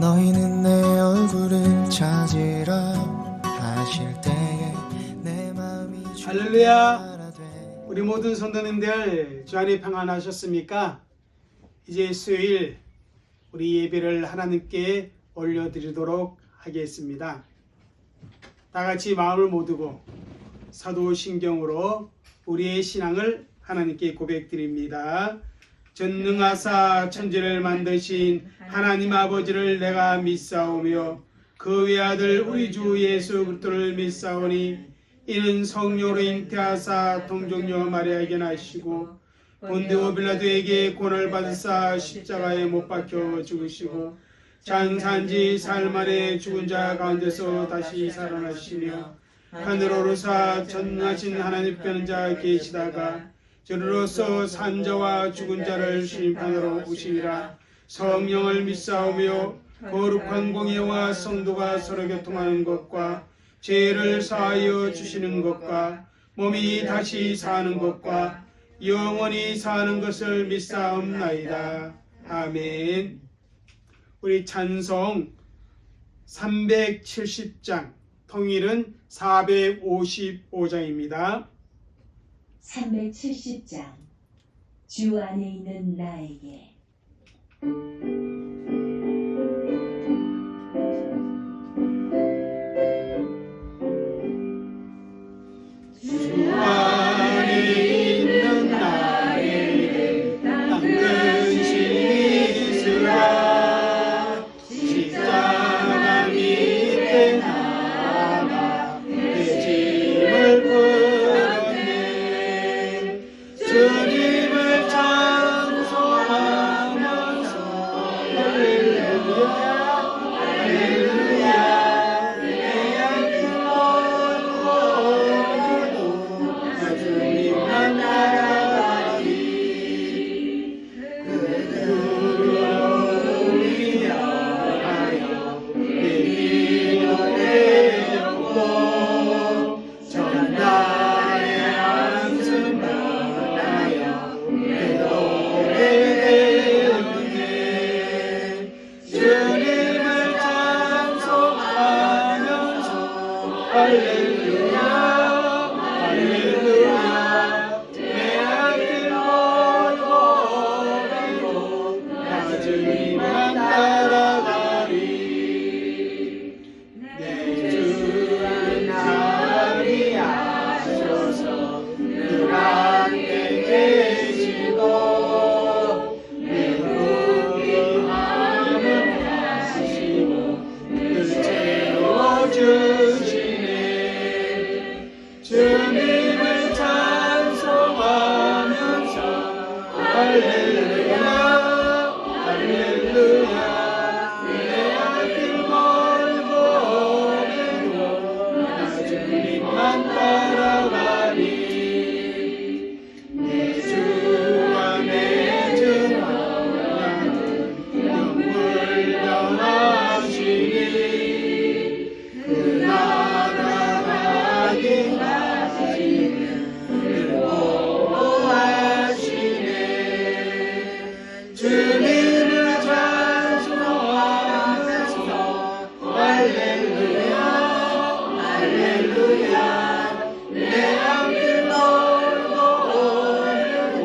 너희는 내 얼굴을 찾으라 하실 때에 내 마음이 할렐루야. 우리 모든 성도님들 주 안에 평안하셨습니까? 이제 수요일 우리 예배를 하나님께 올려드리도록 하겠습니다. 다같이 마음을 모으고 사도신경으로 우리의 신앙을 하나님께 고백드립니다. 전능하사 천지를 만드신 하나님 아버지를 내가 믿사오며 그 외아들 우리 주 예수 그리스도를 믿사오니 이는 성령으로 잉태하사 동정녀 마리아에게 나시고 본디오 빌라도에게 고난을 받으사 십자가에 못 박혀 죽으시고 장사한지 사흘 만에 죽은 자 가운데서 다시 살아나시며 하늘로 오르사 전능하신 하나님 편자 계시다가 저리로서 산자와 죽은 자를 심판하러 오시리라. 성령을 믿사오며 거룩한 공예와 성도가 서로 교통하는 것과 죄를 사하여 주시는 것과 몸이 다시 사는 것과 영원히 사는 것을 믿사옵나이다. 아멘. 우리 찬송 370장, 통일은 455장입니다. 370장 주 안에 있는 나에게. 주 안에 있는 나에게 당근심이 있으라. 십자가 밑에 나가 내 짐을 풀었네. 주님을 찬송하면서 할렐루야 할렐루야. 내 양심 멀고 주님만 따라가리. 그 두려움 위하여 내 길을 내렸고 전날의 한숨 나하여 내 노래 되었네. 주님을 찬송하면서 할렐루야 할렐루야. 내 앞길 멀고 오래도 나 주님만 따라가리. 내 주를 자리하셔서 늘 함께 계시고 내 부귀함을 하시고 늘 채워주시네. 주님을 찬송하면서 할렐루야 할렐루야. 내 앞길 멀고 오래도 나 주님만 따라가리. 내 주와 내 주와는 영불 변하시니 그 나라 가기 하시는 늘 보호하시네. 주님을 찬송하면서 할렐루야 할렐루야. 내 앞길 멀고 오래도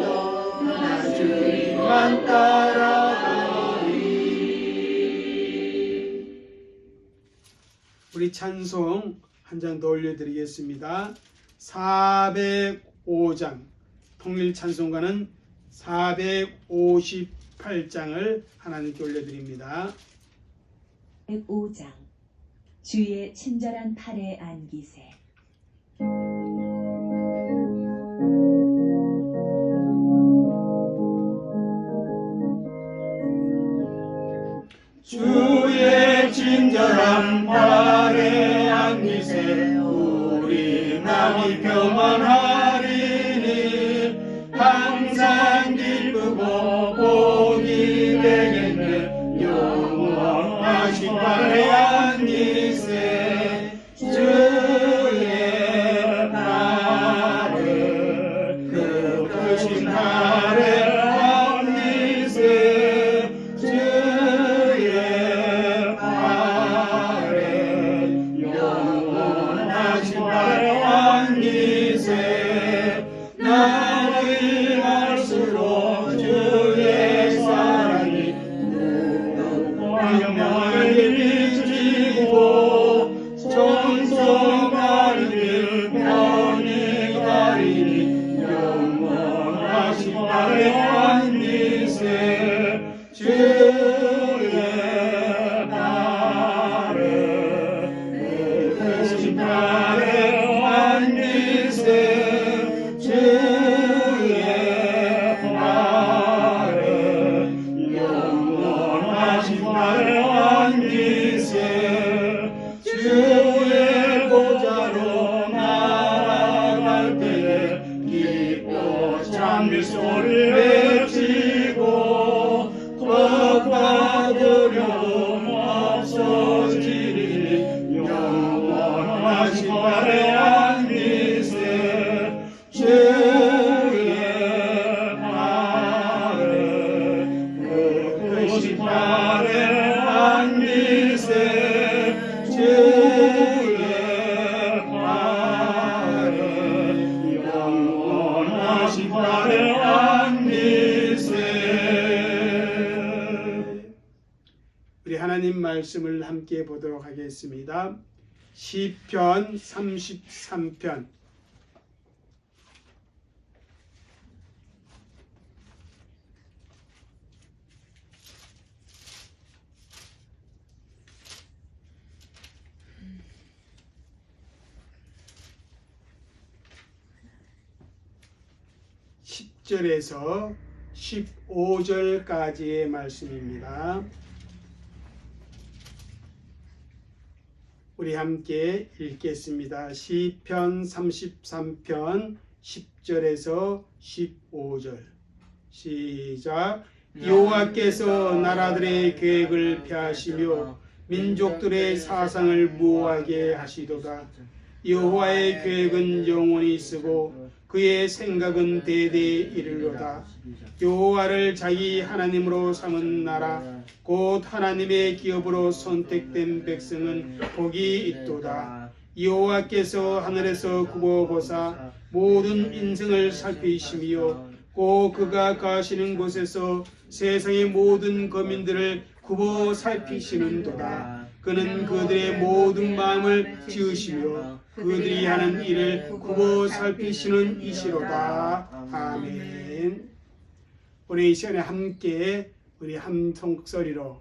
나 주님만 따라가리. 우리 찬송 한 장 더 올려드리겠습니다. 405장, 통일 찬송가는 458장을 하나님께 올려드립니다. 105장 주의 친절한 팔에 안기세. 주의 친절한 팔에 안기세. 우리 마음이 평안하리니 항상 기쁘고 복이 되겠네. 영원하신 팔에 안기세. 주의 팔을 그 크신 팔에 안기세. 주의 영원하신 화려한 미세 주의 발을 크신 화려한 미세 주의 발을 영원하신 화려한 미세 주의 보좌로 나아갈 때에 기뻐 찬미 소리 외치고 걱과 두려움 없어지리 영원하신 화려한 미세 주의 발을 크신 화려한 미세 주의 발을 영원하신 화려한 미세. 우리 하나님 말씀을 함께 보도록 하겠습니다. 시편 33편. (10절에서 15절까지의 말씀입니다. 우리 함께 읽겠습니다. 시편 33편 10절에서 15절. 시작. 여호와께서 나라들의 계획을 폐하시며 민족들의 사상을 무하게 하시도다. 여호와의 계획은 영원히 쓰고 그의 생각은 대대에 이르로다. 여호와를 자기 하나님으로 삼은 나라 곧 하나님의 기업으로 선택된 백성은 복이 있도다. 여호와께서 하늘에서 굽어 보사 모든 인생을 살피시며 곧 그가 가시는 곳에서 세상의 모든 거민들을 굽어 살피시는도다. 그는 그들의 모든 마음을 지으시며 그들이 하는 일을 굽어 살피시는 이시로다. 아멘. 우리 이 시간에 함께 우리 한 목소리로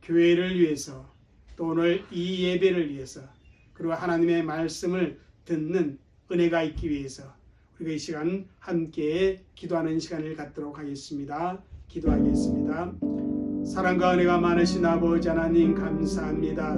교회를 위해서 또 오늘 이 예배를 위해서 그리고 하나님의 말씀을 듣는 은혜가 있기 위해서 우리가 이 시간 함께 기도하는 시간을 갖도록 하겠습니다. 기도하겠습니다. 사랑과 은혜가 많으신 아버지 하나님 감사합니다.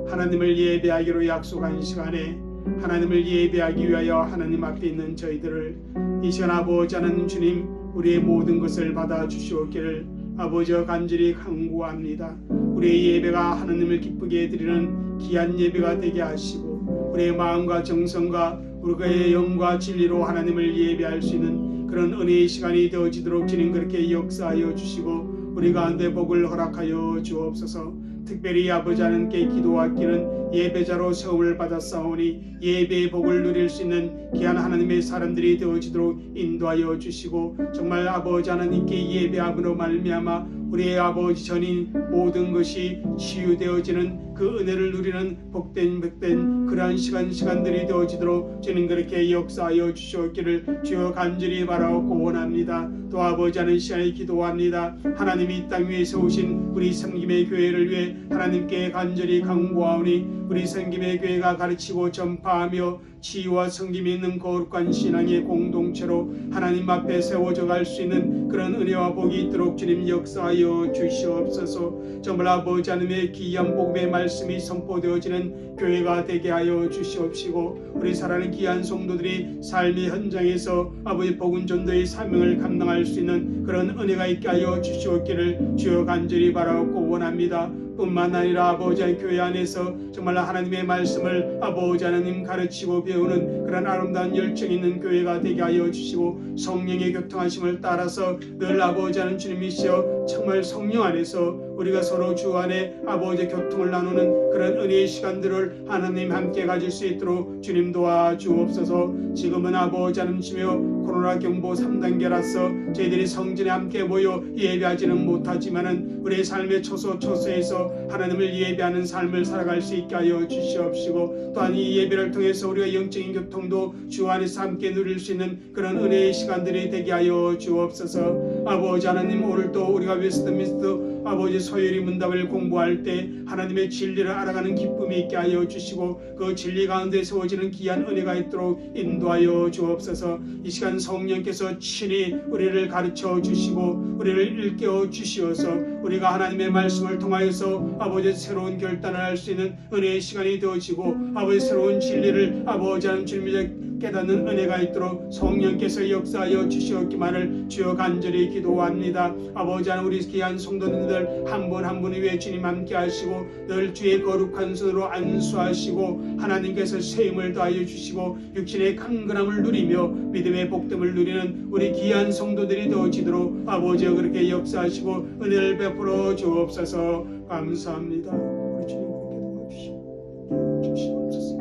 하나님을 예배하기로 약속한 시간에 하나님을 예배하기 위하여 하나님 앞에 있는 저희들을 이 시간 아버지 하나님 주님 우리의 모든 것을 받아 주시옵기를 아버지와 간절히 간구합니다. 우리의 예배가 하나님을 기쁘게 드리는 귀한 예배가 되게 하시고 우리의 마음과 정성과 우리의 영과 진리로 하나님을 예배할 수 있는 그런 은혜의 시간이 되어지도록 주님 그렇게 역사하여 주시고 우리 가운데 복을 허락하여 주옵소서. 특별히 아버지 하나님께 기도하기는 예배자로 세움을 받았사오니 예배의 복을 누릴 수 있는 귀한 하나님의 사람들이 되어지도록 인도하여 주시고 정말 아버지 하나님께 예배함으로 말미암아 우리의 아버지 전인 모든 것이 치유되어지는 그 은혜를 누리는 복된 그러한 시간들이 되어지도록 주님 그렇게 역사하여 주시옵기를 주여 간절히 바라옵고 원합니다. 또 아버지 하는 시간에 기도합니다. 하나님이 이 땅 위에 세우신 우리 성김의 교회를 위해 하나님께 간절히 간구하오니 우리 성김의 교회가 가르치고 전파하며 치유와 성김이 있는 거룩한 신앙의 공동체로 하나님 앞에 세워져 갈 수 있는 그런 은혜와 복이 있도록 주님 역사하여 주시옵소서. 정말 아버지 하나님의 귀한 복음의 말씀이 선포되어지는 교회가 되게 하여 주시옵시고 우리 사랑하는 귀한 성도들이 삶의 현장에서 아버지 복음 전도의 사명을 감당할 수 있는 그런 은혜가 있게 하여 주시옵기를 주여 간절히 바라옵고 원합니다. 뿐만 아니라 아버지 하나님 교회 안에서 정말 하나님의 말씀을 아버지 하나님 가르치고 배우는 그런 아름다운 열정 있는 교회가 되게 하여 주시고 성령의 교통하심을 따라서 늘 아버지 하나님 주님이시여 정말 성령 안에서 우리가 서로 주 안에 아버지의 교통을 나누는 그런 은혜의 시간들을 하나님 함께 가질 수 있도록 주님 도와주옵소서. 지금은 아버지 하나님 주며 코로나 경보 3단계라서 저희들이 성전에 함께 모여 예배하지는 못하지만은 우리의 삶의 초소에서 하나님을 예배하는 삶을 살아갈 수 있게 하여 주시옵시고, 또한 이 예배를 통해서 우리가 영적인 교통도 주 안에서 함께 누릴 수 있는 그런 은혜의 시간들이 되게 하여 주옵소서. 아버지 하나님, 오늘도 우리가 웨스트민스터 아버지 소요리 문답을 공부할 때 하나님의 진리를 알아가는 기쁨이 있게 하여 주시고, 그 진리 가운데 세워지는 귀한 은혜가 있도록 인도하여 주옵소서. 이 시간 성령께서 친히 우리를 가르쳐 주시고 우리를 일깨워 주시어서 우리가 하나님의 말씀을 통하여서 아버지 새로운 결단을 할 수 있는 은혜의 시간이 되어지고, 아버지 새로운 진리를 아버지 하나님 주님의 깨닫는 은혜가 있도록 성령께서 역사하여 주시옵기만을 주여 간절히 기도합니다. 아버지 하나님, 우리 귀한 성도님들 한 분 한 분이 위해 주님 함께 하시고 늘 주의 거룩한 손으로 안수하시고 하나님께서 세임을 더하여 주시고 육신의 강건함을 누리며 믿음의 복됨을 누리는 우리 귀한 성도들이 되어지도록 아버지여 그렇게 역사하시고 은혜를 베풀어 주옵소서. 감사합니다. 우리 주님께 도와주시옵소서.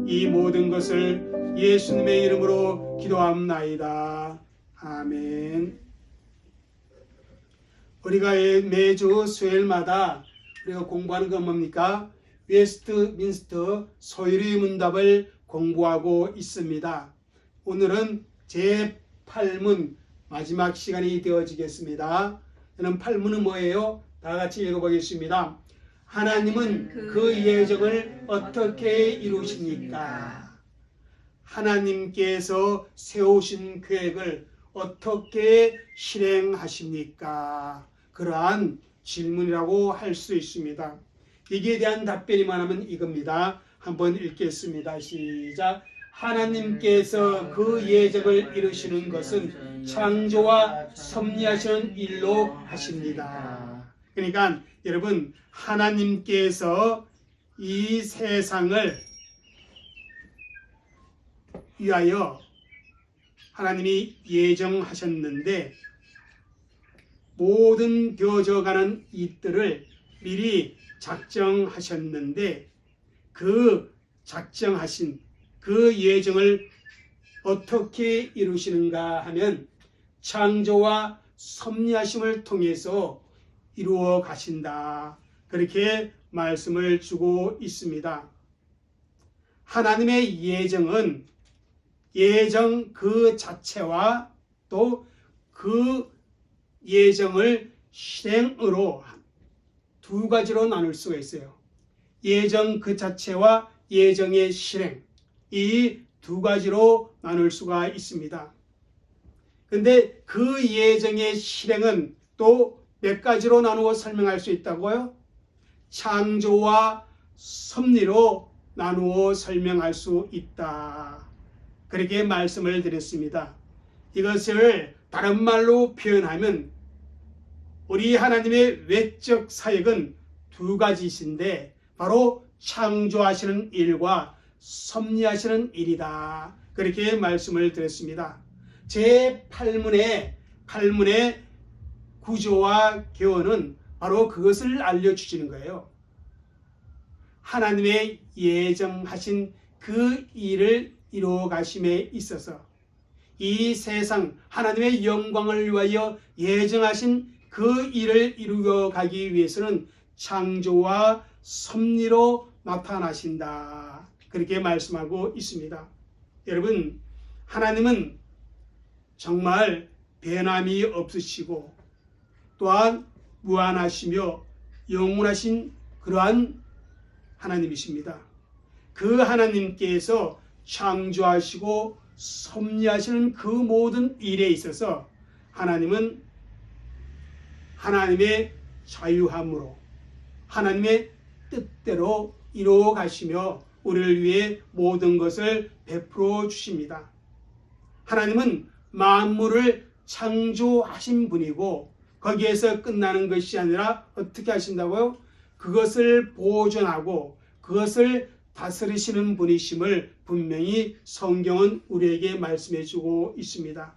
이 모든 것을 예수님의 이름으로 기도합나이다. 아멘. 우리가 매주 수요일마다 우리가 공부하는 건 뭡니까? 웨스트민스터 소요리 문답을 공부하고 있습니다. 오늘은 제8문 마지막 시간이 되어지겠습니다. 저는 8문은 뭐예요? 다 같이 읽어보겠습니다. 하나님은 그 예정을 어떻게 이루십니까? 하나님께서 세우신 계획을 어떻게 실행하십니까? 그러한 질문이라고 할 수 있습니다. 이기에 대한 답변이 말하면 이겁니다. 한번 읽겠습니다. 시작. 하나님께서 그 예정을 이루시는 것은 창조와 섭리하시는 일로 하십니다. 그러니까 여러분, 하나님께서 이 세상을 위하여 하나님이 예정하셨는데 모든 되어져가는 이들을 미리 작정하셨는데 그 작정하신 그 예정을 어떻게 이루시는가 하면 창조와 섭리하심을 통해서 이루어 가신다. 그렇게 말씀을 주고 있습니다. 하나님의 예정은 예정 그 자체와 또 그 예정을 실행으로 두 가지로 나눌 수가 있어요. 예정 그 자체와 예정의 실행, 이 두 가지로 나눌 수가 있습니다. 근데 그 예정의 실행은 또 몇 가지로 나누어 설명할 수 있다고요? 창조와 섭리로 나누어 설명할 수 있다. 그렇게 말씀을 드렸습니다. 이것을 다른 말로 표현하면 우리 하나님의 외적 사역은 두 가지이신데 바로 창조하시는 일과 섭리하시는 일이다. 그렇게 말씀을 드렸습니다. 제8문의 구조와 개원은 바로 그것을 알려주시는 거예요. 하나님의 예정하신 그 일을 이루어 가심에 있어서 이 세상 하나님의 영광을 위하여 예정하신 그 일을 이루어 가기 위해서는 창조와 섭리로 나타나신다. 그렇게 말씀하고 있습니다. 여러분, 하나님은 정말 변함이 없으시고 또한 무한하시며 영원하신 그러한 하나님이십니다. 그 하나님께서 창조하시고 섭리하시는 그 모든 일에 있어서 하나님은 하나님의 자유함으로 하나님의 뜻대로 이루어 가시며 우리를 위해 모든 것을 베풀어 주십니다. 하나님은 만물을 창조하신 분이고 거기에서 끝나는 것이 아니라 어떻게 하신다고요? 그것을 보존하고 그것을 다스리시는 분이심을 분명히 성경은 우리에게 말씀해 주고 있습니다.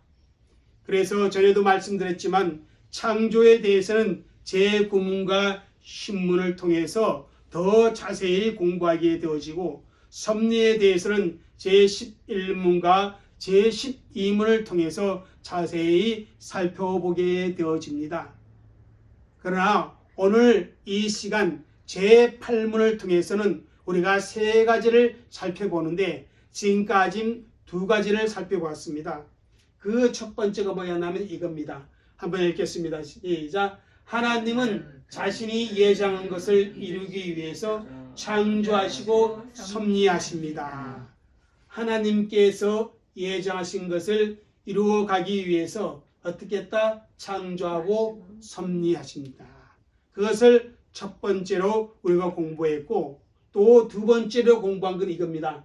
그래서 전에도 말씀드렸지만 창조에 대해서는 제9문과 신문을 통해서 더 자세히 공부하게 되어지고 섭리에 대해서는 제11문과 제12문을 통해서 자세히 살펴보게 되어집니다. 그러나 오늘 이 시간 제8문을 통해서는 우리가 세 가지를 살펴보는데 지금까지 두 가지를 살펴보았습니다. 그 첫 번째가 뭐냐면 이겁니다. 한번 읽겠습니다. 시작. 하나님은 자신이 예정한 것을 이루기 위해서 창조하시고 섭리하십니다. 하나님께서 예정하신 것을 이루어가기 위해서 어떻게 했다? 창조하고 섭리하십니다. 그것을 첫 번째로 우리가 공부했고 또 두 번째로 공부한 건 이겁니다.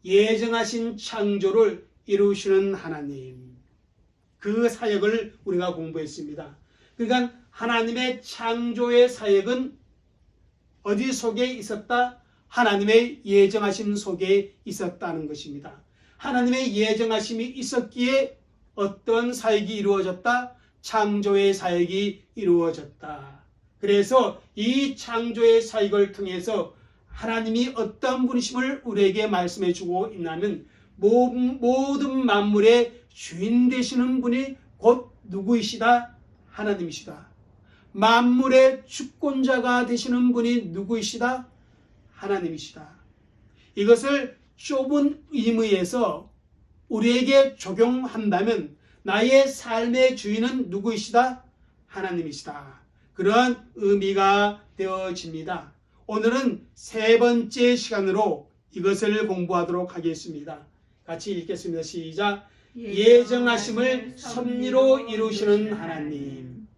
예정하신 창조를 이루시는 하나님. 그 사역을 우리가 공부했습니다. 그러니까 하나님의 창조의 사역은 어디 속에 있었다? 하나님의 예정하심 속에 있었다는 것입니다. 하나님의 예정하심이 있었기에 어떤 사역이 이루어졌다? 창조의 사역이 이루어졌다. 그래서 이 창조의 사역을 통해서 하나님이 어떤 분이심을 우리에게 말씀해 주고 있냐면 모든 만물의 주인 되시는 분이 곧 누구이시다? 하나님이시다. 만물의 주권자가 되시는 분이 누구이시다? 하나님이시다. 이것을 좁은 의미에서 우리에게 적용한다면 나의 삶의 주인은 누구이시다? 하나님이시다. 그런 의미가 되어집니다. 오늘은 세 번째 시간으로 이것을 공부하도록 하겠습니다. 같이 읽겠습니다. 시작. 예정하심을 섭리로 이루시는 하나님.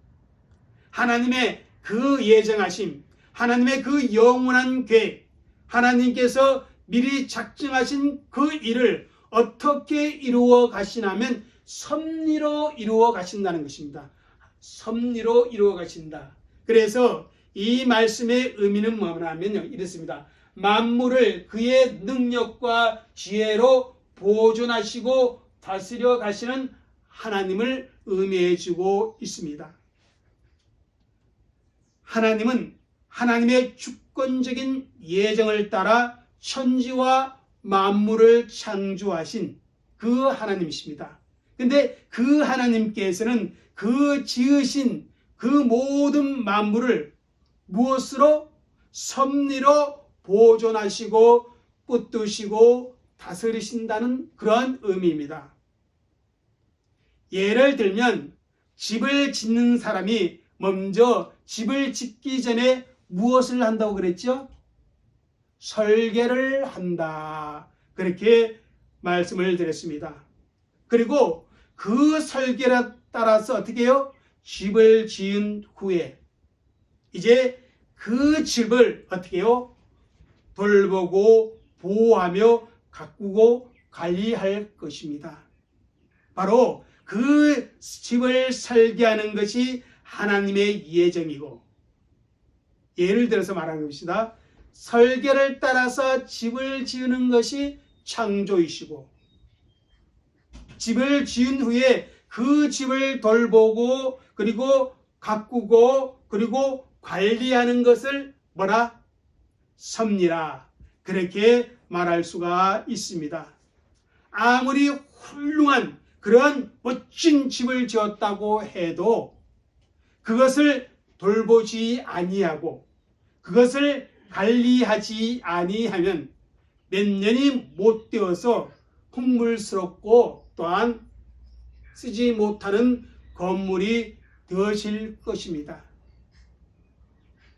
하나님의 그 예정하심, 하나님의 그 영원한 계획, 하나님께서 미리 작정하신 그 일을 어떻게 이루어 가시냐면 섭리로 이루어 가신다는 것입니다. 섭리로 이루어 가신다. 그래서 이 말씀의 의미는 뭐냐면요, 이렇습니다. 만물을 그의 능력과 지혜로 보존하시고 다스려 가시는 하나님을 의미해 주고 있습니다. 하나님은 하나님의 주권적인 예정을 따라 천지와 만물을 창조하신 그 하나님이십니다. 근데 그 하나님께서는 그 지으신 그 모든 만물을 무엇으로? 섭리로 보존하시고 붙드시고 다스리신다는 그런 의미입니다. 예를 들면 집을 짓는 사람이 먼저 집을 짓기 전에 무엇을 한다고 그랬죠? 설계를 한다. 그렇게 말씀을 드렸습니다. 그리고 그 설계에 따라서 어떻게 해요? 집을 지은 후에 이제 그 집을 어떻게 해요? 돌보고 보호하며 가꾸고 관리할 것입니다. 바로 그 집을 설계하는 것이 하나님의 예정이고, 예를 들어서 말하는 것이다. 설계를 따라서 집을 지으는 것이 창조이시고, 집을 지은 후에 그 집을 돌보고 그리고 가꾸고 그리고 관리하는 것을 뭐라? 섭리라. 그렇게 말할 수가 있습니다. 아무리 훌륭한 그런 멋진 집을 지었다고 해도 그것을 돌보지 아니하고 그것을 관리하지 아니하면 몇 년이 못 되어서 흙물스럽고 또한 쓰지 못하는 건물이 되어질 것입니다.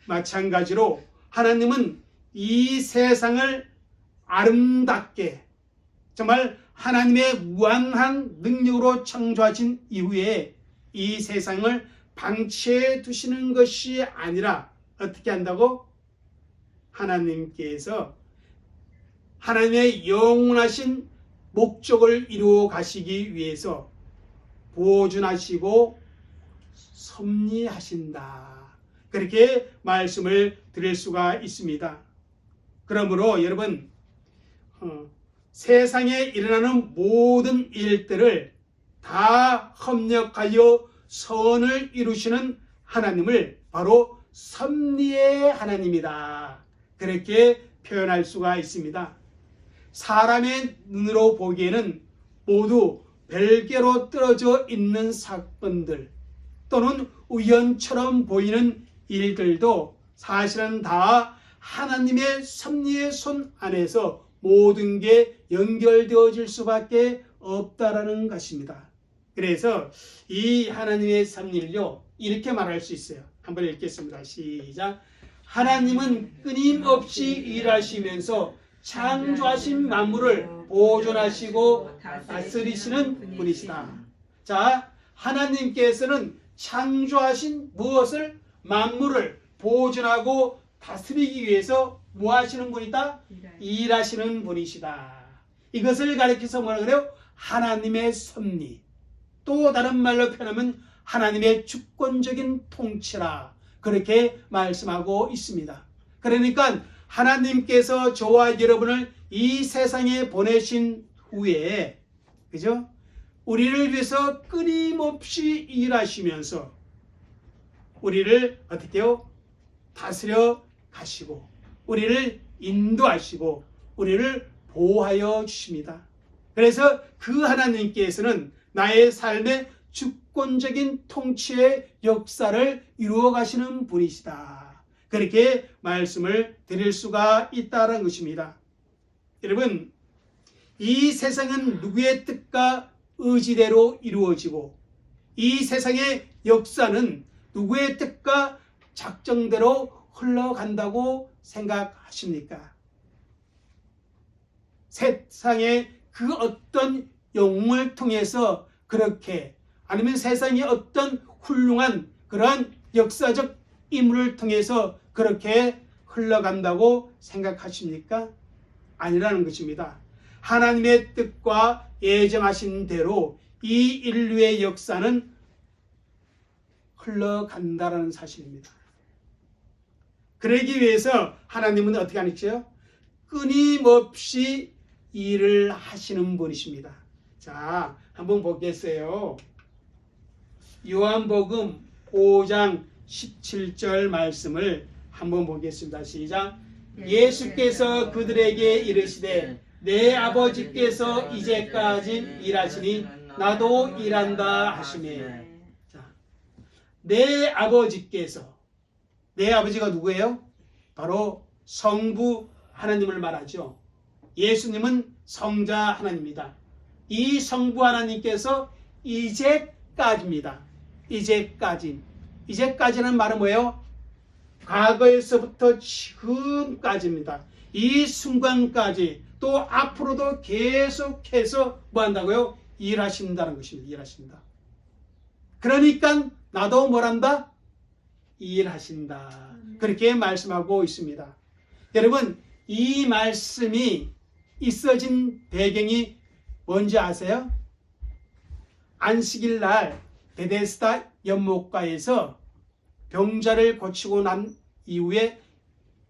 마찬가지로 하나님은 이 세상을 아름답게 정말 하나님의 무한한 능력으로 창조하신 이후에 이 세상을 방치해 두시는 것이 아니라 어떻게 한다고? 하나님께서 하나님의 영원하신 목적을 이루어 가시기 위해서 보존하시고 섭리하신다. 그렇게 말씀을 드릴 수가 있습니다. 그러므로 여러분, 세상에 일어나는 모든 일들을 다 협력하여 선을 이루시는 하나님을 바로 섭리의 하나님이다. 그렇게 표현할 수가 있습니다. 사람의 눈으로 보기에는 모두 별개로 떨어져 있는 사건들 또는 우연처럼 보이는 일들도 사실은 다 하나님의 섭리의 손 안에서 모든 게 연결되어질 수밖에 없다라는 것입니다. 그래서 이 하나님의 섭리를요 이렇게 말할 수 있어요. 한번 읽겠습니다. 시작. 하나님은 끊임없이 일하시면서 창조하신 만물을 보존하시고 다스리시는 분이시다. 자, 하나님께서는 창조하신 무엇을? 만물을 보존하고 다스리기 위해서 뭐 하시는 분이다? 일하시는 분이시다. 이것을 가리켜서 뭐라 그래요? 하나님의 섭리. 또 다른 말로 표현하면 하나님의 주권적인 통치라. 그렇게 말씀하고 있습니다. 그러니까 하나님께서 저와 여러분을 이 세상에 보내신 후에, 그죠? 우리를 위해서 끊임없이 일하시면서 우리를 어떻게 해요? 다스려 가시고 우리를 인도하시고 우리를 보호하여 주십니다. 그래서 그 하나님께서는 나의 삶의 주권적인 통치의 역사를 이루어 가시는 분이시다. 그렇게 말씀을 드릴 수가 있다는 것입니다. 여러분, 이 세상은 누구의 뜻과 의지대로 이루어지고 이 세상의 역사는 누구의 뜻과 작정대로 흘러간다고 생각하십니까? 세상의 그 어떤 영웅을 통해서 그렇게, 아니면 세상의 어떤 훌륭한 그러한 역사적 인물을 통해서 그렇게 흘러간다고 생각하십니까? 아니라는 것입니다. 하나님의 뜻과 예정하신 대로 이 인류의 역사는 흘러간다는 사실입니다. 그러기 위해서 하나님은 어떻게 하시죠? 끊임없이 일을 하시는 분이십니다. 자, 한번 보겠어요. 요한복음 5장 17절 말씀을 한번 보겠습니다. 시작. 예수께서 그들에게 이르시되 내 아버지께서 이제까지 일하시니 나도 일한다 하시매. 자, 내 아버지께서, 내 아버지가 누구예요? 바로 성부 하나님을 말하죠. 예수님은 성자 하나님입니다. 이 성부 하나님께서 이제까지입니다. 이제까지는 말은 뭐예요? 과거에서부터 지금까지입니다. 이 순간까지 또 앞으로도 계속해서 뭐 한다고요? 일하신다는 것입니다. 일하신다. 그러니까 나도 뭘 한다? 일하신다. 그렇게 말씀하고 있습니다. 여러분, 이 말씀이 있어진 배경이 뭔지 아세요? 안식일 날 베데스다 연못가에서 병자를 고치고 난 이후에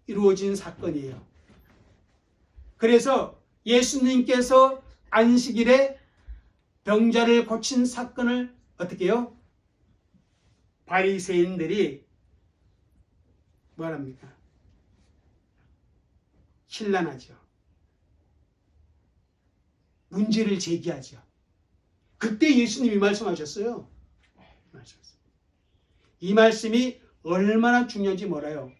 이루어진 사건이에요. 그래서 예수님께서 안식일에 병자를 고친 사건을 어떻게 해요? 바리새인들이 뭐랍니까? 신란하죠. 문제를 제기하죠. 그때 예수님이 말씀하셨어요. 이 말씀이 얼마나 중요한지 몰라요.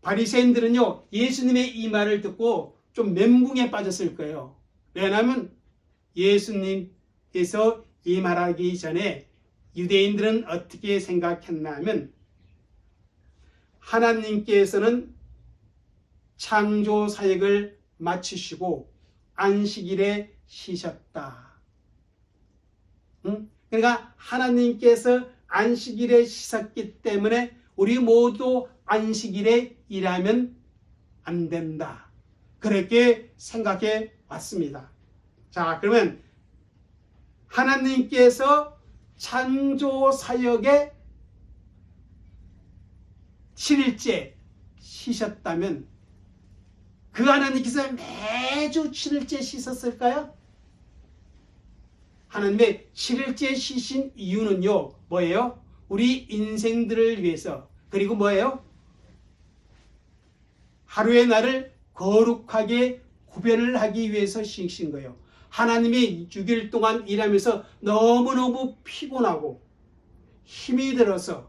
바리새인들은요, 예수님의 이 말을 듣고 좀 멘붕에 빠졌을 거예요. 왜냐하면 예수님께서 이 말하기 전에 유대인들은 어떻게 생각했나 하면 하나님께서는 창조 사역을 마치시고 안식일에 쉬셨다. 그러니까 하나님께서 안식일에 쉬셨기 때문에 우리 모두 안식일에 일하면 안 된다. 그렇게 생각해 왔습니다. 자, 그러면 하나님께서 창조 사역에 7일째 쉬셨다면 그 하나님께서 매주 7일째 쉬셨을까요? 하나님의 7일째 쉬신 이유는요, 뭐예요? 우리 인생들을 위해서, 그리고 뭐예요? 하루의 날을 거룩하게 구별을 하기 위해서 쉬신 거예요. 하나님이 6일 동안 일하면서 너무너무 피곤하고 힘이 들어서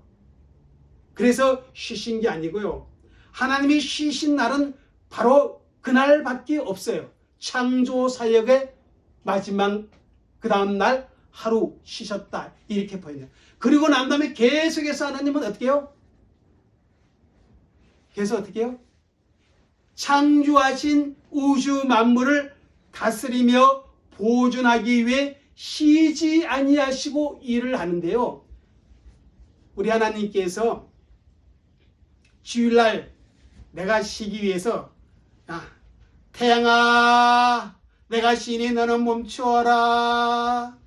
그래서 쉬신 게 아니고요. 하나님이 쉬신 날은 바로 그날밖에 없어요. 창조 사역의 마지막 그 다음 날 하루 쉬셨다 이렇게 보여요. 그리고 난 다음에 계속해서 하나님은 어떻게 해요? 계속 어떻게 해요? 창조하신 우주 만물을 다스리며 보존하기 위해 쉬지 아니하시고 일을 하는데요. 우리 하나님께서 주일날 내가 쉬기 위해서 태양아 내가 쉬니 너는 멈추어라.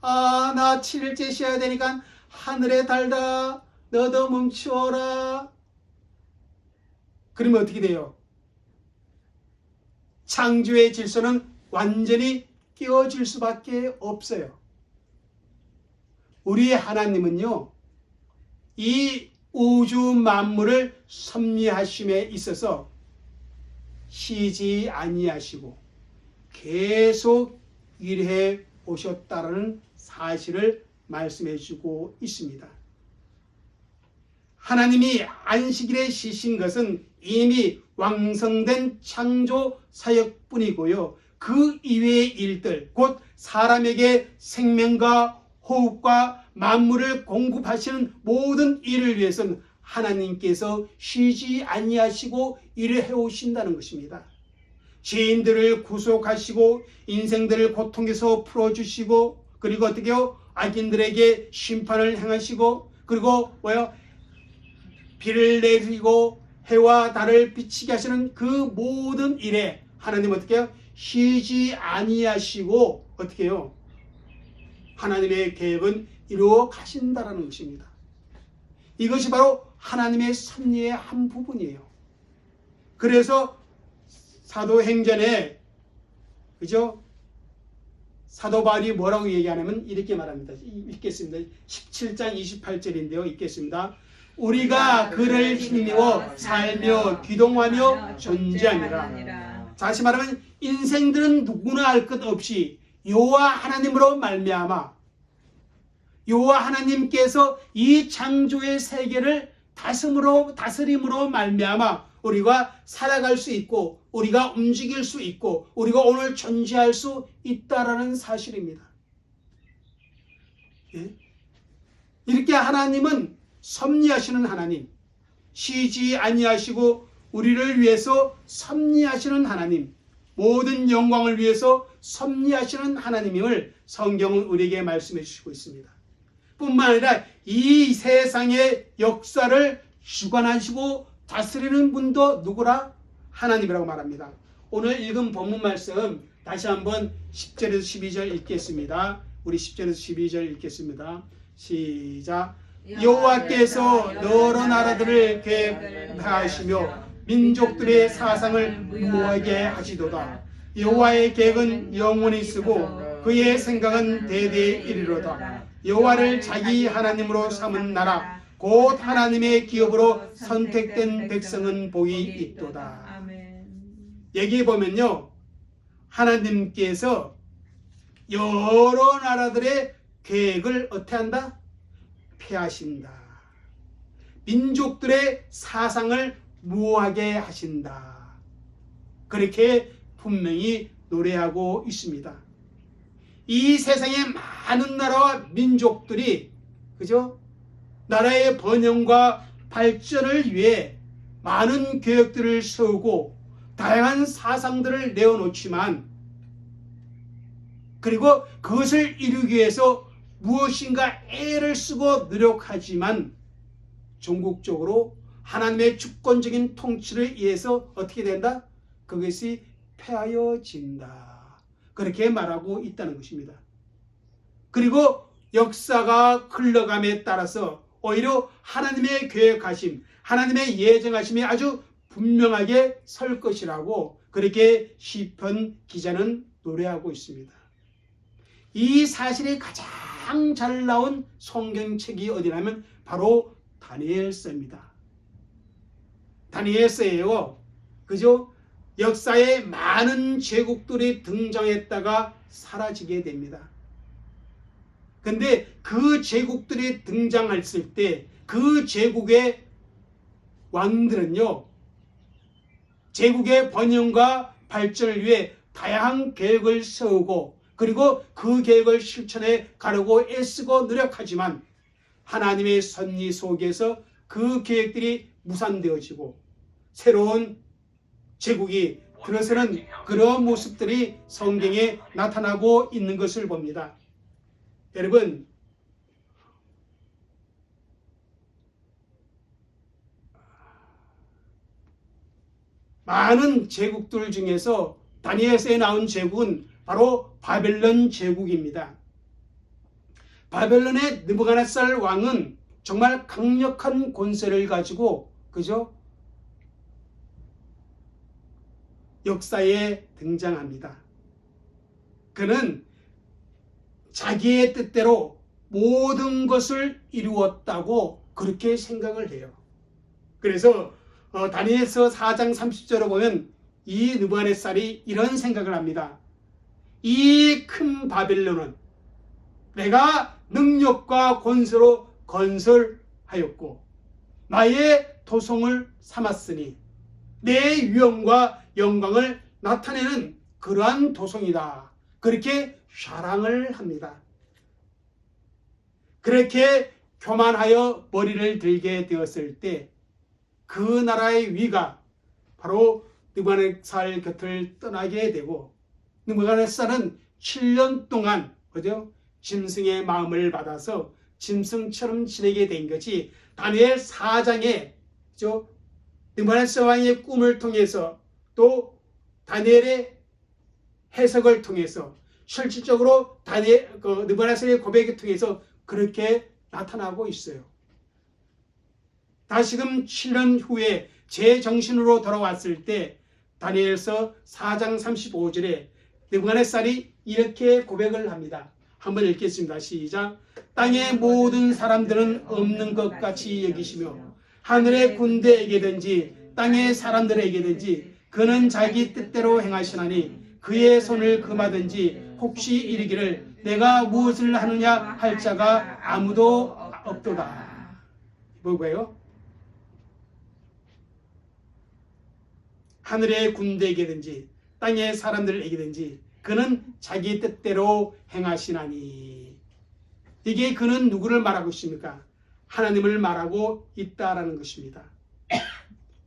나 7일째 쉬어야 되니까 하늘에 달다 너도 멈추어라. 그러면 어떻게 돼요? 창조의 질서는 완전히 깨어질 수밖에 없어요. 우리 하나님은요, 이 우주 만물을 섭리하심에 있어서 쉬지 아니하시고 계속 일해 오셨다는 사실을 말씀해 주고 있습니다. 하나님이 안식일에 쉬신 것은 이미 완성된 창조 사역뿐이고요. 그 이외의 일들, 곧 사람에게 생명과 호흡과 만물을 공급하시는 모든 일을 위해서는 하나님께서 쉬지 아니하시고 일을 해오신다는 것입니다. 죄인들을 구속하시고 인생들을 고통에서 풀어주시고 그리고 어떻게 해요? 악인들에게 심판을 행하시고 그리고 비를 내리고 해와 달을 비치게 하시는 그 모든 일에 하나님 어떻게 해요? 쉬지 아니하시고 어떻게 해요? 하나님의 계획은 이루어 가신다라는 것입니다. 이것이 바로 하나님의 섭리의 한 부분이에요. 그래서 사도행전에 그죠? 사도 바울이 뭐라고 얘기하냐면 이렇게 말합니다. 읽겠습니다. 17장 28절인데요. 읽겠습니다. 우리가 그를 힘입어 살며 기동하며 존재하니라. 다시 말하면 인생들은 누구나 알 것 없이 여호와 하나님으로 말미암아 여호와 하나님께서 이 창조의 세계를 다스림으로 말미암아 우리가 살아갈 수 있고 우리가 움직일 수 있고 우리가 오늘 존재할 수 있다라는 사실입니다. 예? 이렇게 하나님은 섭리하시는 하나님, 쉬지 아니하시고 우리를 위해서 섭리하시는 하나님, 모든 영광을 위해서 섭리하시는 하나님임을 성경은 우리에게 말씀해 주시고 있습니다. 뿐만 아니라 이 세상의 역사를 주관하시고 다스리는 분도 누구라? 하나님이라고 말합니다. 오늘 읽은 본문 말씀 다시 한번 10절에서 12절 읽겠습니다. 우리 10절에서 12절 읽겠습니다. 시작. 여호와께서 여러 나라들을 계획하시며 민족들의 사상을 무하게 하시도다. 여호와의 계획은 영원히 쓰고 그의 생각은 대대에 이르로다. 여호와를 자기 하나님으로 삼은 나라 곧 하나님의 기업으로 선택된 백성은 복이 있도다. 여기 보면요, 하나님께서 여러 나라들의 계획을 어떻게 한다? 폐하신다. 민족들의 사상을 무하게 하신다. 그렇게 분명히 노래하고 있습니다. 이 세상의 많은 나라와 민족들이 그죠? 나라의 번영과 발전을 위해 많은 계획들을 세우고 다양한 사상들을 내어놓지만 그리고 그것을 이루기 위해서 무엇인가 애를 쓰고 노력하지만 종국적으로 하나님의 주권적인 통치를 위해서 어떻게 된다? 그것이 폐하여진다. 그렇게 말하고 있다는 것입니다. 그리고 역사가 흘러감에 따라서 오히려 하나님의 계획하심, 하나님의 예정하심이 아주 분명하게 설 것이라고 그렇게 시편 기자는 노래하고 있습니다. 이 사실이 가장 잘 나온 성경책이 어디냐면 바로 다니엘서입니다. 다니엘서예요. 그죠? 역사에 많은 제국들이 등장했다가 사라지게 됩니다. 근데 그 제국들이 등장했을 때 그 제국의 왕들은요, 제국의 번영과 발전을 위해 다양한 계획을 세우고 그리고 그 계획을 실천해 가려고 애쓰고 노력하지만 하나님의 섭리 속에서 그 계획들이 무산되어지고 새로운 제국이 들어서는 그런 모습들이 성경에 나타나고 있는 것을 봅니다. 여러분, 많은 제국들 중에서 다니엘서에 나온 제국은 바로 바벨론 제국입니다. 바벨론의 느부갓네살 왕은 정말 강력한 권세를 가지고 그죠? 역사에 등장합니다. 그는 자기의 뜻대로 모든 것을 이루었다고 그렇게 생각을 해요. 그래서 다니엘서 4장 30절에 보면 이 느부갓네살이 이런 생각을 합니다. 이 큰 바벨론은 내가 능력과 권세로 건설하였고 나의 도성을 삼았으니 내 위엄과 영광을 나타내는 그러한 도성이다. 그렇게 자랑을 합니다. 그렇게 교만하여 머리를 들게 되었을 때 그 나라의 위가 바로 느부갓네살 곁을 떠나게 되고 느부갓네살은 7년 동안 그죠? 짐승의 마음을 받아서 짐승처럼 지내게 된 것이 다니엘 4장에 느부갓네살 왕의 꿈을 통해서 또 다니엘의 해석을 통해서 실질적으로 느부갓네살의 고백을 통해서 그렇게 나타나고 있어요. 다시금 7년 후에 제 정신으로 돌아왔을 때 다니엘서 4장 35절에 느부갓네살이 이렇게 고백을 합니다. 한번 읽겠습니다. 시작. 땅의 모든 사람들은 없는 것 같이 여기시며 하늘의 군대에게든지 땅의 사람들에게든지 그는 자기 뜻대로 행하시나니 그의 손을 금하든지 혹시 이르기를 내가 무엇을 하느냐 할 자가 아무도 없도다. 뭐예요? 하늘의 군대에게든지 땅의 사람들에게든지 그는 자기 뜻대로 행하시나니. 이게 그는 누구를 말하고 있습니까? 하나님을 말하고 있다라는 것입니다.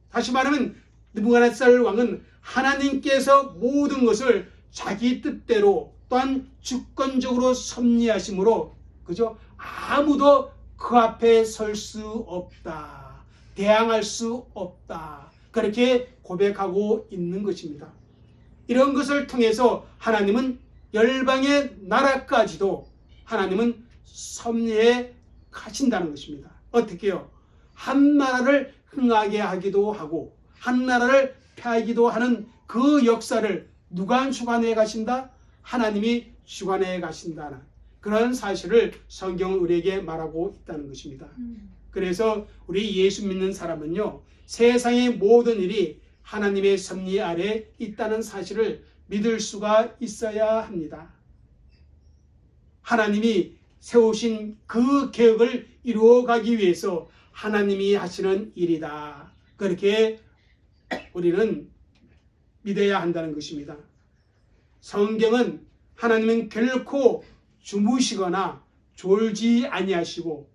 다시 말하면 느부갓네살 왕은 하나님께서 모든 것을 자기 뜻대로 또한 주권적으로 섭리하심으로 그죠? 아무도 그 앞에 설 수 없다. 대항할 수 없다. 그렇게 고백하고 있는 것입니다. 이런 것을 통해서 하나님은 열방의 나라까지도 하나님은 섭리해 가신다는 것입니다. 어떻게요? 한 나라를 흥하게 하기도 하고 한 나라를 폐하기도 하는 그 역사를 누가 주관해 가신다? 하나님이 주관해 가신다는 그런 사실을 성경은 우리에게 말하고 있다는 것입니다. 그래서 우리 예수 믿는 사람은요, 세상의 모든 일이 하나님의 섭리 아래 있다는 사실을 믿을 수가 있어야 합니다. 하나님이 세우신 그 계획을 이루어가기 위해서 하나님이 하시는 일이다. 그렇게 우리는 믿어야 한다는 것입니다. 성경은 하나님은 결코 주무시거나 졸지 아니하시고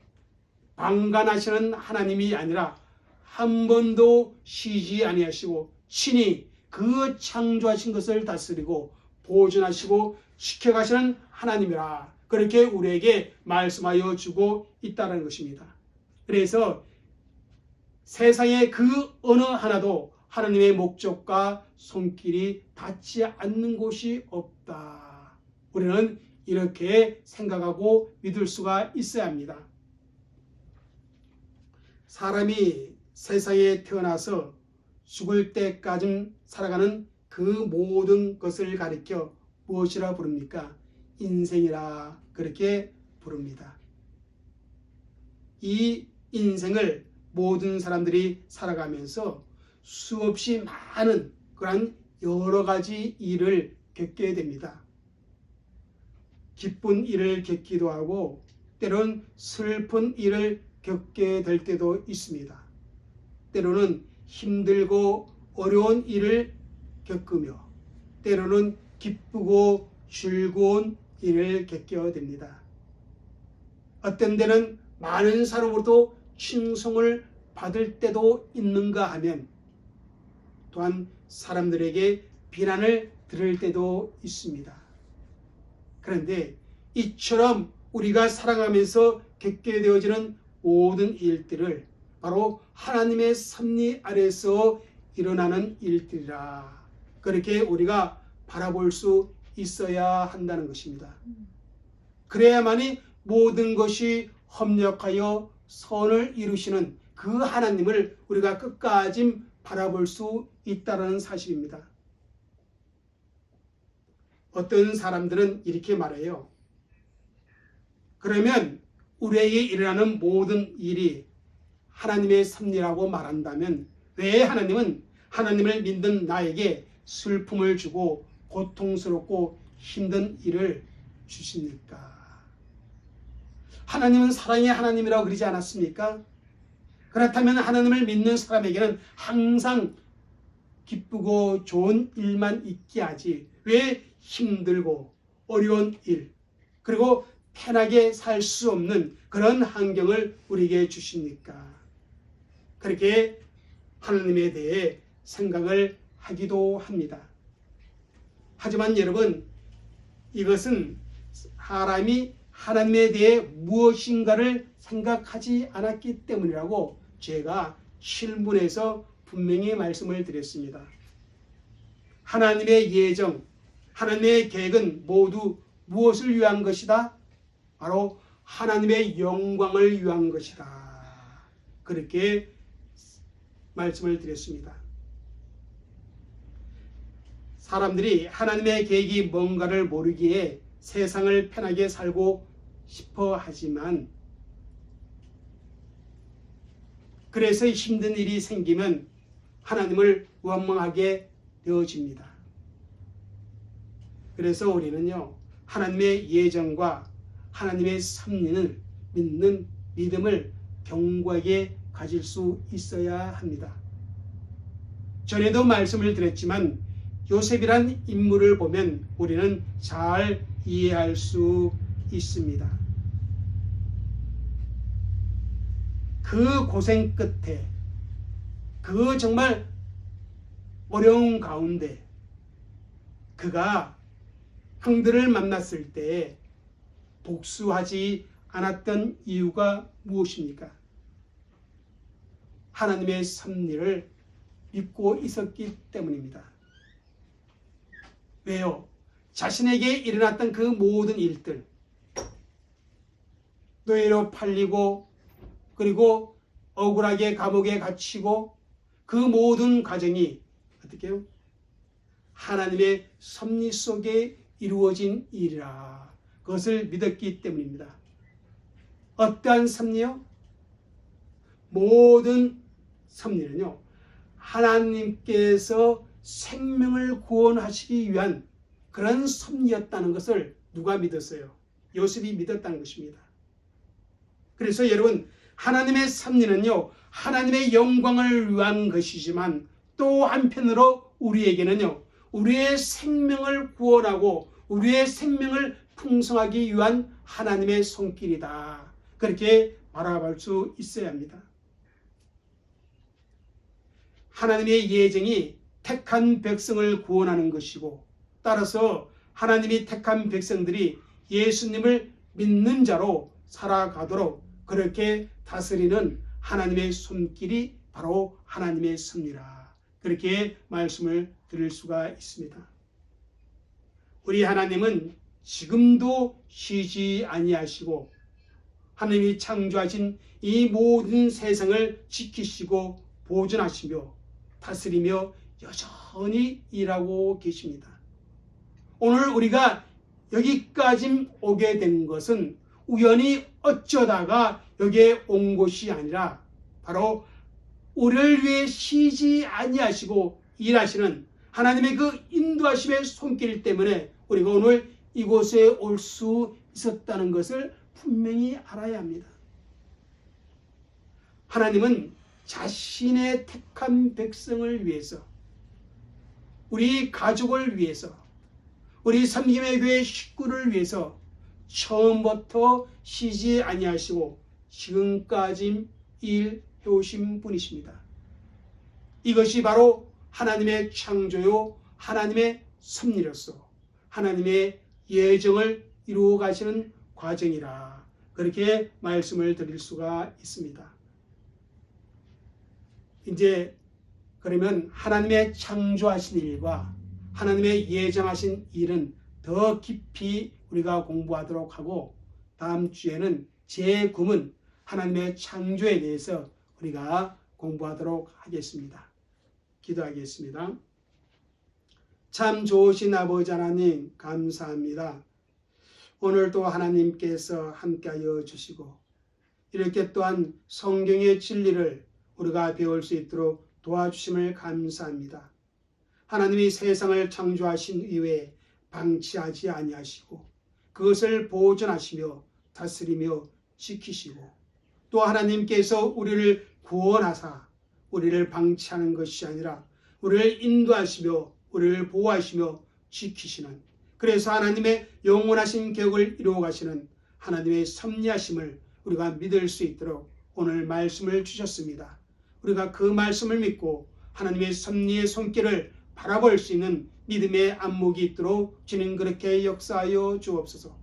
방관하시는 하나님이 아니라 한 번도 쉬지 아니하시고 친히 그 창조하신 것을 다스리고 보존하시고 지켜가시는 하나님이라 그렇게 우리에게 말씀하여 주고 있다는 것입니다. 그래서 세상의 그 어느 하나도 하나님의 목적과 손길이 닿지 않는 곳이 없다. 우리는 이렇게 생각하고 믿을 수가 있어야 합니다. 사람이 세상에 태어나서 죽을 때까지 살아가는 그 모든 것을 가리켜 무엇이라 부릅니까? 인생이라 그렇게 부릅니다. 이 인생을 모든 사람들이 살아가면서 수없이 많은 그러한 여러 가지 일을 겪게 됩니다. 기쁜 일을 겪기도 하고 때로는 슬픈 일을 겪게 될 때도 있습니다. 때로는 힘들고 어려운 일을 겪으며 때로는 기쁘고 즐거운 일을 겪게 됩니다. 어떤 때는 많은 사람으로부터 칭송을 받을 때도 있는가 하면 또한 사람들에게 비난을 들을 때도 있습니다. 그런데 이처럼 우리가 살아가면서 겪게 되어지는 모든 일들을 바로 하나님의 섭리 아래서 일어나는 일들이라 그렇게 우리가 바라볼 수 있어야 한다는 것입니다. 그래야만이 모든 것이 협력하여 선을 이루시는 그 하나님을 우리가 끝까지 바라볼 수 있다는 사실입니다. 어떤 사람들은 이렇게 말해요. 그러면 우리에게 일어나는 모든 일이 하나님의 섭리라고 말한다면 왜 하나님은 하나님을 믿는 나에게 슬픔을 주고 고통스럽고 힘든 일을 주십니까? 하나님은 사랑의 하나님이라고 그러지 않았습니까? 그렇다면 하나님을 믿는 사람에게는 항상 기쁘고 좋은 일만 있게 하지 왜 힘들고 어려운 일 그리고 편하게 살 수 없는 그런 환경을 우리에게 주십니까? 그렇게 하나님에 대해 생각을 하기도 합니다. 하지만 여러분, 이것은 사람이 하나님에 대해 무엇인가를 생각하지 않았기 때문이라고 제가 실문에서 분명히 말씀을 드렸습니다. 하나님의 예정, 하나님의 계획은 모두 무엇을 위한 것이다? 바로 하나님의 영광을 위한 것이다. 그렇게 말씀을 드렸습니다. 사람들이 하나님의 계획이 뭔가를 모르기에 세상을 편하게 살고 싶어 하지만 그래서 힘든 일이 생기면 하나님을 원망하게 되어집니다. 그래서 우리는요, 하나님의 예정과 하나님의 섭리를 믿는 믿음을 견고하게 가질 수 있어야 합니다. 전에도 말씀을 드렸지만 요셉이란 인물을 보면 우리는 잘 이해할 수 있습니다. 그 고생 끝에 그 정말 어려운 가운데 그가 형들을 만났을 때 복수하지 않았던 이유가 무엇입니까? 하나님의 섭리를 믿고 있었기 때문입니다. 왜요? 자신에게 일어났던 그 모든 일들, 노예로 팔리고 그리고 억울하게 감옥에 갇히고 그 모든 과정이 어떻게 해요? 하나님의 섭리 속에 이루어진 일이라 그것을 믿었기 때문입니다. 어떠한 섭리요? 모든 섭리는요, 하나님께서 생명을 구원하시기 위한 그런 섭리였다는 것을 누가 믿었어요? 요셉이 믿었다는 것입니다. 그래서 여러분, 하나님의 섭리는요, 하나님의 영광을 위한 것이지만 또 한편으로 우리에게는요, 우리의 생명을 구원하고 우리의 생명을 풍성하기 위한 하나님의 손길이다. 그렇게 바라볼 수 있어야 합니다. 하나님의 예정이 택한 백성을 구원하는 것이고 따라서 하나님이 택한 백성들이 예수님을 믿는 자로 살아가도록 그렇게 다스리는 하나님의 손길이 바로 하나님의 섭리라. 그렇게 말씀을 드릴 수가 있습니다. 우리 하나님은 지금도 쉬지 아니하시고 하나님이 창조하신 이 모든 세상을 지키시고 보존하시며 다스리며 여전히 일하고 계십니다. 오늘 우리가 여기까지 오게 된 것은 우연히 어쩌다가 여기에 온 것이 아니라 바로 우리를 위해 쉬지 아니하시고 일하시는 하나님의 그 인도하심의 손길 때문에 우리가 오늘 이곳에 올 수 있었다는 것을 분명히 알아야 합니다. 하나님은 자신의 택한 백성을 위해서, 우리 가족을 위해서, 우리 섬김의 교회 식구를 위해서 처음부터 쉬지 아니하시고 지금까지 일해오신 분이십니다. 이것이 바로 하나님의 창조요, 하나님의 섭리로서 하나님의 예정을 이루어 가시는 과정이라, 그렇게 말씀을 드릴 수가 있습니다. 이제 그러면 하나님의 창조하신 일과 하나님의 예정하신 일은 더 깊이 우리가 공부하도록 하고, 다음 주에는 제9문 하나님의 창조에 대해서 우리가 공부하도록 하겠습니다. 기도하겠습니다. 참 좋으신 아버지 하나님, 감사합니다. 오늘도 하나님께서 함께하여 주시고 이렇게 또한 성경의 진리를 우리가 배울 수 있도록 도와주심을 감사합니다. 하나님이 세상을 창조하신 이후에 방치하지 아니하시고 그것을 보존하시며 다스리며 지키시고, 또 하나님께서 우리를 구원하사 우리를 방치하는 것이 아니라 우리를 인도하시며 우리를 보호하시며 지키시는, 그래서 하나님의 영원하신 계획을 이루어 가시는 하나님의 섭리하심을 우리가 믿을 수 있도록 오늘 말씀을 주셨습니다. 우리가 그 말씀을 믿고 하나님의 섭리의 손길을 바라볼 수 있는 믿음의 안목이 있도록 주님 그렇게 역사하여 주옵소서.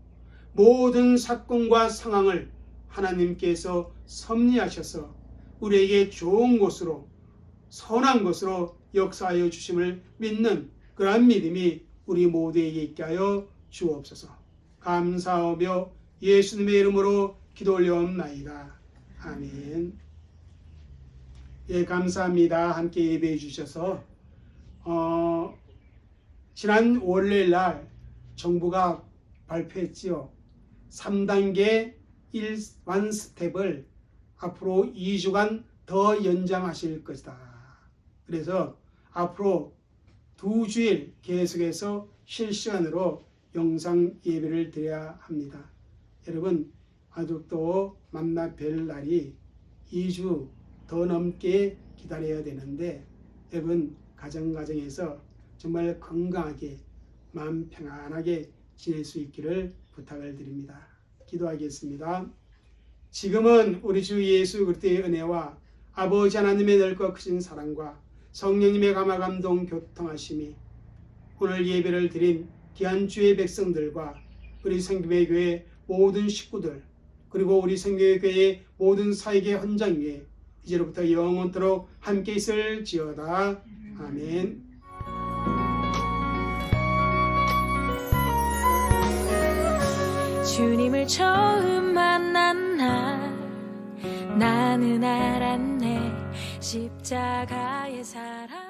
모든 사건과 상황을 하나님께서 섭리하셔서 우리에게 좋은 곳으로, 선한 것으로 역사하여 주심을 믿는 그러한 믿음이 우리 모두에게 있게 하여 주옵소서. 감사하며 예수님의 이름으로 기도 올려옵나이다. 아멘. 예, 감사합니다. 함께 예배해 주셔서 지난 월요일 날 정부가 발표했지요. 3단계 1스텝을 앞으로 2주간 더 연장하실 것이다. 그래서 앞으로 2주일 계속해서 실시간으로 영상 예배를 드려야 합니다. 여러분, 아직도 만나 뵐 날이 2주 더 넘게 기다려야 되는데, 여러분 가정에서 정말 건강하게 마음 평안하게 지낼 수 있기를 부탁을 드립니다. 기도하겠습니다. 지금은 우리 주 예수 그리스도의 은혜와 아버지 하나님의 넓고 크신 사랑과 성령님의 감화 감동 교통하심이 오늘 예배를 드린 귀한 주의 백성들과 우리 생명의 교회 모든 식구들, 그리고 우리 생명의 교회의 모든 사역의 헌장 위에 이제로부터 영원토록 함께 있을지어다. 아멘. 주님을 처음 만난 날 나는 알았네. 십자가의 사랑